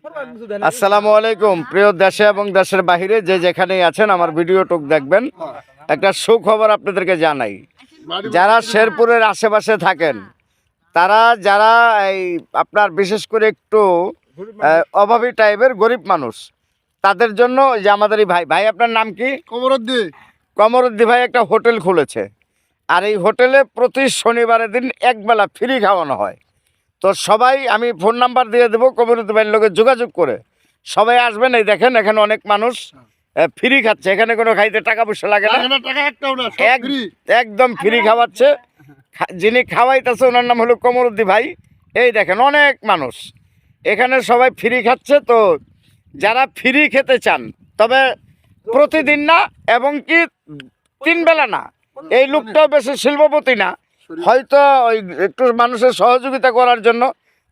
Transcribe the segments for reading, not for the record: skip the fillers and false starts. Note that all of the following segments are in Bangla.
আসসালামু আলাইকুম প্রিয় দেশে এবং দেশের বাইরে যে যেখানেই আছেন আমার ভিডিওটুক দেখবেন। একটা সুখবর আপনাদেরকে জানাই, যারা শেরপুরের আশেপাশে থাকেন তারা যারা এই আপনার বিশেষ করে একটু অভাবী টাইপের গরিব মানুষ তাদের জন্য যে আমাদের এই ভাই ভাই আপনার নাম কি? কমরুদ্দি ভাই একটা হোটেল খুলেছে, আর এই হোটেলে প্রতি শনিবারের দিন একবেলা ফ্রি খাওয়ানো হয়। তো সবাই আমি ফোন নাম্বার দিয়ে দেবো, কমরুদ্দি ভাইয়ের লোকে যোগাযোগ করে সবাই আসবেন। এই দেখেন এখানে অনেক মানুষ ফ্রি খাচ্ছে, এখানে কোনো খাইতে টাকা পয়সা লাগে না, একদম ফ্রি খাওয়াচ্ছে। যিনি খাওয়াইতেছে ওনার নাম হলো কমরুদ্দি ভাই। এই দেখেন অনেক মানুষ এখানে সবাই ফ্রি খাচ্ছে। তো যারা ফ্রি খেতে চান, তবে প্রতিদিন না এবং কি 3 বেলা না, এই লোকটাও বেশি শিল্পপতি না, হয়তো ওই একটু মানুষের সহযোগিতা করার জন্য,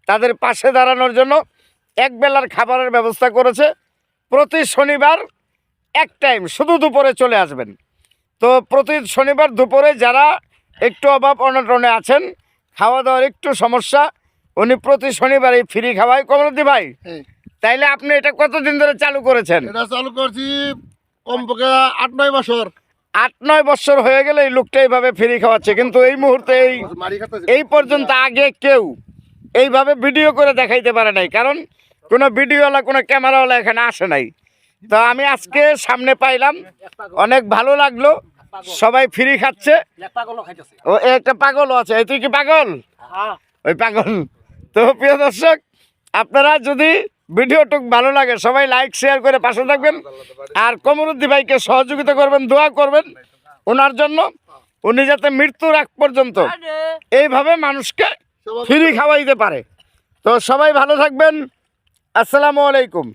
তাদের পাশে দাঁড়ানোর জন্য এক বেলার খাবারের ব্যবস্থা করেছে। প্রতি শনিবার এক টাইম শুধু দুপুরে চলে আসবেন। তো প্রতি শনিবার দুপুরে যারা একটু অভাব অনটনে আছেন, খাওয়া দাওয়ার একটু সমস্যা, উনি প্রতি শনিবার এই ফ্রি খাওয়ায়। কমরুদ্দি ভাই, তাইলে আপনি এটা কতদিন ধরে চালু করেছেন? এটা চালু করছি কমপক্ষে 8-9 বছর। 8-9 বছর হয়ে গেলে এই লোকটা এইভাবে ফ্রি খাওয়াচ্ছে। কিন্তু এই মুহূর্তে এই পর্যন্ত আগে কেউ এইভাবে ভিডিও করে দেখাইতে পারে নাই, কারণ কোনো ভিডিওওয়ালা কোনো ক্যামেরাওয়ালা এখানে আসে নাই। তো আমি আজকে সামনে পাইলাম, অনেক ভালো লাগলো। সবাই ফ্রি খাচ্ছে। ও একটা পাগলও আছে। তুই কি পাগল? ওই পাগল। তো প্রিয় দর্শক, আপনারা যদি ভিডিওটুক ভালো লাগে সবাই লাইক শেয়ার করে পাশে থাকবেন, আর কমরুদ্দি ভাইকে সহযোগিতা করবেন, দোয়া করবেন ওনার জন্য, উনি যাতে মৃত্যুর আগ পর্যন্ত এইভাবে মানুষকে ফ্রি খাওয়াইতে পারে। তো সবাই ভালো থাকবেন। আসসালামু আলাইকুম।